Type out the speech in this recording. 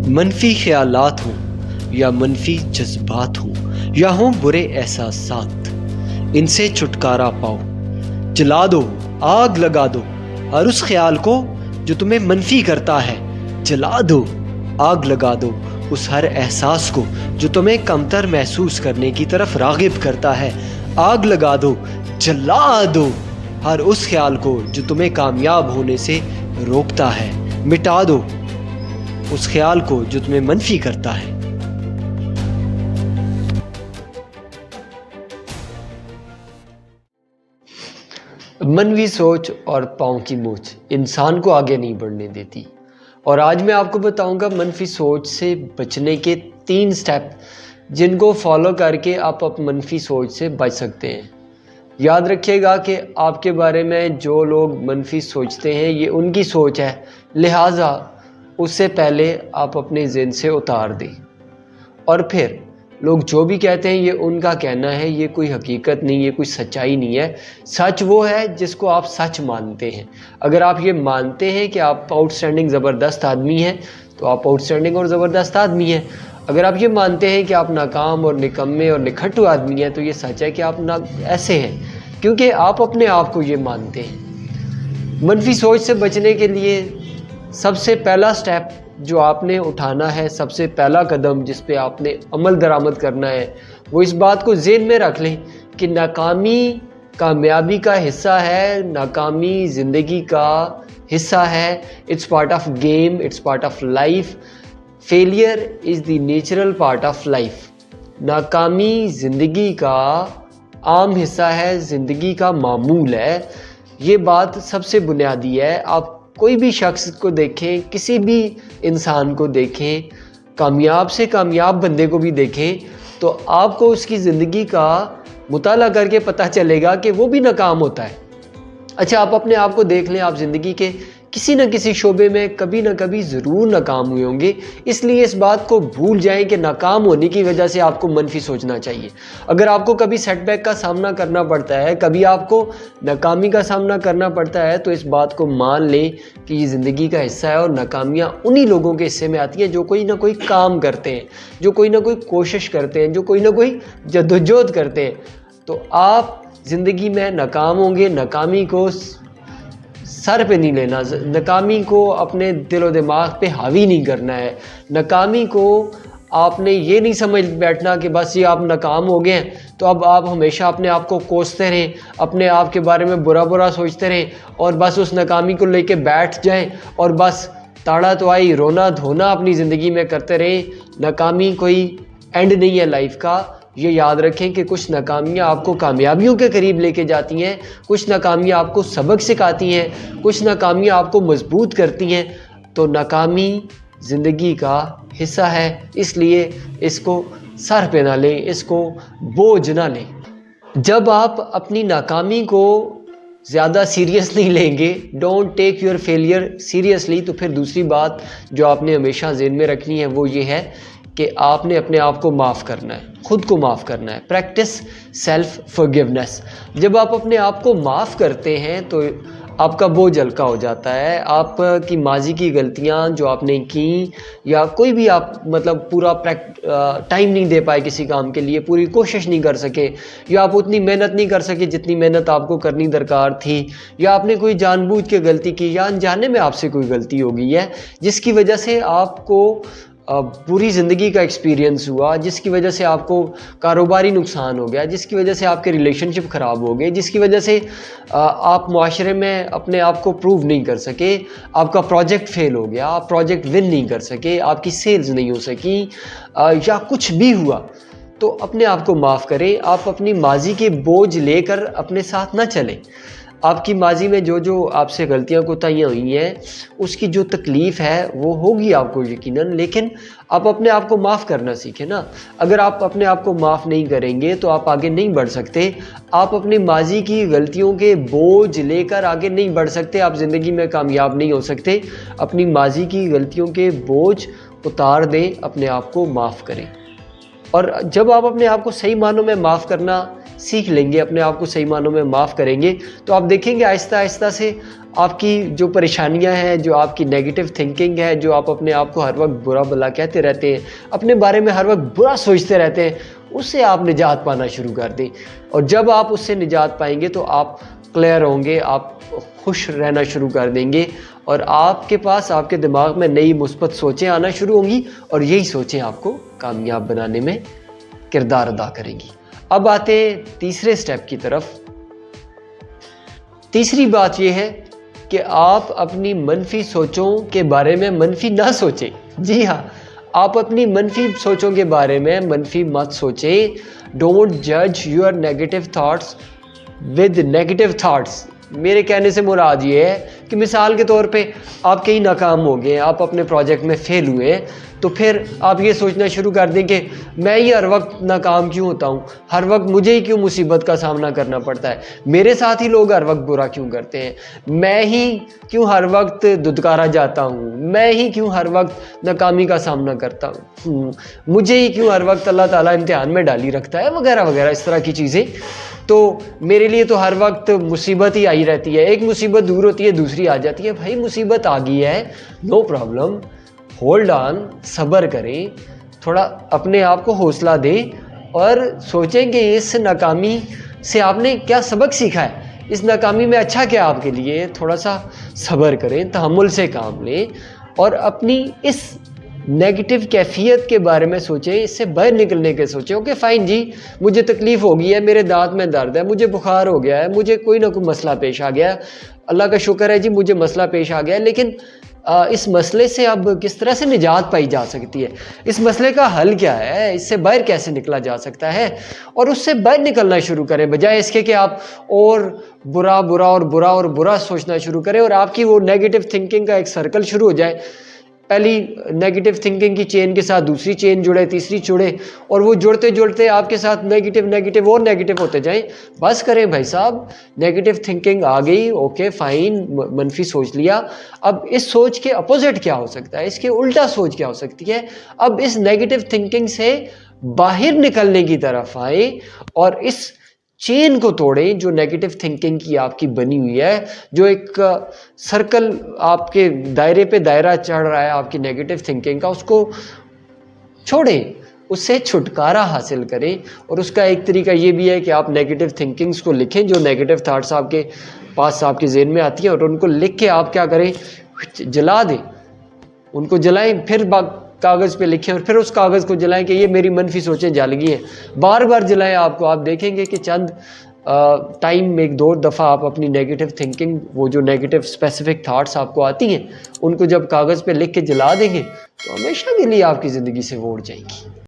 منفی خیالات ہوں یا منفی جذبات ہوں یا ہوں برے احساسات، ان سے چھٹکارا پاؤ۔ جلا دو، آگ لگا دو ہر اس خیال کو جو تمہیں منفی کرتا ہے۔ جلا دو، آگ لگا دو اس ہر احساس کو جو تمہیں کمتر محسوس کرنے کی طرف راغب کرتا ہے۔ آگ لگا دو، جلا دو ہر اس خیال کو جو تمہیں کامیاب ہونے سے روکتا ہے۔ مٹا دو اس خیال کو جو تمہیں منفی کرتا ہے۔ منفی سوچ اور پاؤں کی مونچھ انسان کو آگے نہیں بڑھنے دیتی، اور آج میں آپ کو بتاؤں گا منفی سوچ سے بچنے کے 3 سٹیپ جن کو فالو کر کے آپ منفی سوچ سے بچ سکتے ہیں۔ یاد رکھیے گا کہ آپ کے بارے میں جو لوگ منفی سوچتے ہیں یہ ان کی سوچ ہے، لہٰذا اس سے پہلے آپ اپنے ذہن سے اتار دیں۔ اور پھر لوگ جو بھی کہتے ہیں یہ ان کا کہنا ہے، یہ کوئی حقیقت نہیں، یہ کوئی سچائی نہیں ہے۔ سچ وہ ہے جس کو آپ سچ مانتے ہیں۔ اگر آپ یہ مانتے ہیں کہ آپ آؤٹ اسٹینڈنگ زبردست آدمی ہیں تو آپ آؤٹ اسٹینڈنگ اور زبردست آدمی ہیں۔ اگر آپ یہ مانتے ہیں کہ آپ ناکام اور نکمے اور نکھٹو آدمی ہیں تو یہ سچ ہے کہ آپ ایسے ہیں، کیونکہ آپ اپنے آپ کو یہ مانتے ہیں۔ منفی سوچ سے بچنے کے لیے سب سے پہلا سٹیپ جو آپ نے اٹھانا ہے، سب سے پہلا قدم جس پہ آپ نے عمل درآمد کرنا ہے، وہ اس بات کو ذہن میں رکھ لیں کہ ناکامی کامیابی کا حصہ ہے، ناکامی زندگی کا حصہ ہے۔ It's part of game, it's part of life. Failure is the natural part of life. ناکامی زندگی کا عام حصہ ہے، زندگی کا معمول ہے۔ یہ بات سب سے بنیادی ہے۔ آپ کوئی بھی شخص کو دیکھیں، کسی بھی انسان کو دیکھیں، کامیاب سے کامیاب بندے کو بھی دیکھیں تو آپ کو اس کی زندگی کا مطالعہ کر کے پتہ چلے گا کہ وہ بھی ناکام ہوتا ہے۔ اچھا، آپ اپنے آپ کو دیکھ لیں، آپ زندگی کے کسی نہ کسی شعبے میں کبھی نہ کبھی ضرور ناکام ہوئے ہوں گے، اس لیے اس بات کو بھول جائیں کہ ناکام ہونے کی وجہ سے آپ کو منفی سوچنا چاہیے۔ اگر آپ کو کبھی سیٹ بیک کا سامنا کرنا پڑتا ہے، کبھی آپ کو ناکامی کا سامنا کرنا پڑتا ہے تو اس بات کو مان لیں کہ یہ زندگی کا حصہ ہے، اور ناکامیاں انہی لوگوں کے حصے میں آتی ہیں جو کوئی نہ کوئی کام کرتے ہیں، جو کوئی نہ کوئی کوشش کرتے ہیں، جو کوئی نہ کوئی جدوجہد کرتے ہیں۔ تو آپ زندگی میں ناکام ہوں گے، ناکامی کو سر پہ نہیں لینا، ناکامی کو اپنے دل و دماغ پہ حاوی نہیں کرنا ہے۔ ناکامی کو آپ نے یہ نہیں سمجھ بیٹھنا کہ بس یہ آپ ناکام ہو گئے ہیں تو اب آپ ہمیشہ اپنے آپ کو کوستے رہیں، اپنے آپ کے بارے میں برا سوچتے رہیں اور بس اس ناکامی کو لے کے بیٹھ جائیں اور بس تاڑا تو آئی رونا دھونا اپنی زندگی میں کرتے رہیں۔ ناکامی کوئی اینڈ نہیں ہے لائف کا۔ یہ یاد رکھیں کہ کچھ ناکامیاں آپ کو کامیابیوں کے قریب لے کے جاتی ہیں، کچھ ناکامیاں آپ کو سبق سکھاتی ہیں، کچھ ناکامیاں آپ کو مضبوط کرتی ہیں۔ تو ناکامی زندگی کا حصہ ہے، اس لیے اس کو سر پہ نہ لیں، اس کو بوجھ نہ لیں۔ جب آپ اپنی ناکامی کو زیادہ سیریس نہیں لیں گے، don't take your failure seriously, تو پھر دوسری بات جو آپ نے ہمیشہ ذہن میں رکھنی ہے وہ یہ ہے کہ آپ نے اپنے آپ کو معاف کرنا ہے، خود کو معاف کرنا ہے۔ Practice self forgiveness. جب آپ اپنے آپ کو معاف کرتے ہیں تو آپ کا بوجھ ہلکا ہو جاتا ہے۔ آپ کی ماضی کی غلطیاں جو آپ نے کی، یا کوئی بھی آپ پورا ٹائم نہیں دے پائے کسی کام کے لیے، پوری کوشش نہیں کر سکے، یا آپ اتنی محنت نہیں کر سکے جتنی محنت آپ کو کرنی درکار تھی، یا آپ نے کوئی جان بوجھ کے غلطی کی، یا انجانے میں آپ سے کوئی غلطی ہو گئی ہے جس کی وجہ سے آپ کو پوری زندگی کا ایکسپیرینس ہوا، جس کی وجہ سے آپ کو کاروباری نقصان ہو گیا، جس کی وجہ سے آپ کے ریلیشن شپ خراب ہو گئے، جس کی وجہ سے آپ معاشرے میں اپنے آپ کو پروو نہیں کر سکے، آپ کا پروجیکٹ فیل ہو گیا، آپ پروجیکٹ ون نہیں کر سکے، آپ کی سیلز نہیں ہو سکی، یا کچھ بھی ہوا، تو اپنے آپ کو معاف کریں۔ آپ اپنی ماضی کے بوجھ لے کر اپنے ساتھ نہ چلیں۔ آپ کی ماضی میں جو آپ سے غلطیاں کوتاہیاں ہوئی ہیں اس کی جو تکلیف ہے وہ ہوگی آپ کو یقیناً، لیکن آپ اپنے آپ کو معاف کرنا سیکھیں نا۔ اگر آپ اپنے آپ کو معاف نہیں کریں گے تو آپ آگے نہیں بڑھ سکتے۔ آپ اپنی ماضی کی غلطیوں کے بوجھ لے کر آگے نہیں بڑھ سکتے، آپ زندگی میں کامیاب نہیں ہو سکتے۔ اپنی ماضی کی غلطیوں کے بوجھ اتار دیں، اپنے آپ کو معاف کریں۔ اور جب آپ اپنے آپ کو صحیح معنوں میں معاف کرنا سیکھ لیں گے، اپنے آپ کو صحیح معنوں میں معاف کریں گے، تو آپ دیکھیں گے آہستہ آہستہ سے آپ کی جو پریشانیاں ہیں، جو آپ کی نیگیٹو تھنکنگ ہے، جو آپ اپنے آپ کو ہر وقت برا بھلا کہتے رہتے ہیں، اپنے بارے میں ہر وقت برا سوچتے رہتے ہیں، اس سے آپ نجات پانا شروع کر دیں. اور جب آپ اس سے نجات پائیں گے تو آپ کلیئر ہوں گے، آپ خوش رہنا شروع کر دیں گے، اور آپ کے پاس، آپ کے دماغ میں نئی مثبت سوچیں آنا شروع ہوں گی، اور یہی سوچیں آپ کو کامیاب بنانے میں کردار ادا کریں گی. اب آتے ہیں تیسرے سٹیپ کی طرف. تیسری بات یہ ہے کہ آپ اپنی منفی سوچوں کے بارے میں منفی نہ سوچیں. جی ہاں، آپ اپنی منفی سوچوں کے بارے میں منفی مت سوچیں. ڈونٹ جج your negative thoughts with negative thoughts. میرے کہنے سے مراد یہ ہے کہ مثال کے طور پہ آپ کہیں ناکام ہو گئے، آپ اپنے پروجیکٹ میں فیل ہوئے، تو پھر آپ یہ سوچنا شروع کر دیں کہ میں ہی ہر وقت ناکام کیوں ہوتا ہوں، ہر وقت مجھے ہی کیوں مصیبت کا سامنا کرنا پڑتا ہے، میرے ساتھ ہی لوگ ہر وقت برا کیوں کرتے ہیں، میں ہی کیوں ہر وقت دھتکارا جاتا ہوں، میں ہی کیوں ہر وقت ناکامی کا سامنا کرتا ہوں، مجھے ہی کیوں ہر وقت اللہ تعالیٰ امتحان میں ڈالی رکھتا ہے، وغیرہ وغیرہ اس طرح کی چیزیں. تو میرے لیے تو ہر وقت مصیبت ہی آئی رہتی ہے، ایک مصیبت دور ہوتی ہے دوسری آ جاتی ہے. بھائی مصیبت آ گئی ہے، نو پرابلم، ہولڈ آن، صبر کریں، تھوڑا اپنے آپ کو حوصلہ دیں اور سوچیں کہ اس ناکامی سے آپ نے کیا سبق سیکھا ہے، اس ناکامی میں اچھا کیا آپ کے لیے. تھوڑا سا صبر کریں، تحمل سے کام لیں، اور اپنی اس نیگیٹو کیفیت کے بارے میں سوچیں، اس سے باہر نکلنے کے سوچیں. اوکے فائن جی، مجھے تکلیف ہو گئی ہے، میرے دانت میں درد ہے، مجھے بخار ہو گیا ہے، مجھے کوئی نہ کوئی مسئلہ پیش آ گیا ہے، اللہ کا شکر ہے جی مجھے مسئلہ پیش آ گیا ہے، لیکن اس مسئلے سے اب کس طرح سے نجات پائی جا سکتی ہے، اس مسئلے کا حل کیا ہے، اس سے باہر کیسے نکلا جا سکتا ہے. اور اس سے باہر نکلنا شروع کریں، بجائے اس کے کہ آپ اور برا برا اور برا اور برا سوچنا شروع کریں اور آپ کی وہ نیگیٹو تھنکنگ کا ایک سرکل شروع ہو جائے. پہلی نیگیٹو تھنکنگ کی چین کے ساتھ دوسری چین جڑے، تیسری جڑے، اور وہ جڑتے جڑتے آپ کے ساتھ نیگیٹو اور نیگیٹو ہوتے جائیں. بس کریں بھائی صاحب، نیگیٹو تھنکنگ آ گئی، اوکے فائن، منفی سوچ لیا. اب اس سوچ کے اپوزٹ کیا ہو سکتا ہے، اس کے الٹا سوچ کیا ہو سکتی ہے. اب اس نیگیٹو تھنکنگ سے باہر نکلنے کی طرف آئیں اور اس چین کو توڑیں جو نیگیٹو تھنکنگ کی آپ کی بنی ہوئی ہے، جو ایک سرکل آپ کے دائرے پہ دائرہ چڑھ رہا ہے آپ کی نیگیٹو تھنکنگ کا، اس کو چھوڑیں، اس سے چھٹکارا حاصل کریں. اور اس کا ایک طریقہ یہ بھی ہے کہ آپ نیگیٹو تھنکنگز کو لکھیں، جو نیگیٹو تھاٹس آپ کے پاس آپ کے ذہن میں آتی ہیں، اور ان کو لکھ کے آپ کیا کریں، جلا دیں، ان کو جلائیں، پھر کاغذ پہ لکھیں اور پھر اس کاغذ کو جلائیں کہ یہ میری منفی سوچیں جل گئی ہیں. بار بار جلائیں، آپ دیکھیں گے کہ چند ٹائم میں ایک دو دفعہ آپ اپنی نیگیٹو تھنکنگ، وہ جو نیگیٹو اسپیسیفک تھاٹس آپ کو آتی ہیں، ان کو جب کاغذ پہ لکھ کے جلا دیں گے تو ہمیشہ کے لیے آپ کی زندگی سے وہ اڑ جائیں گی.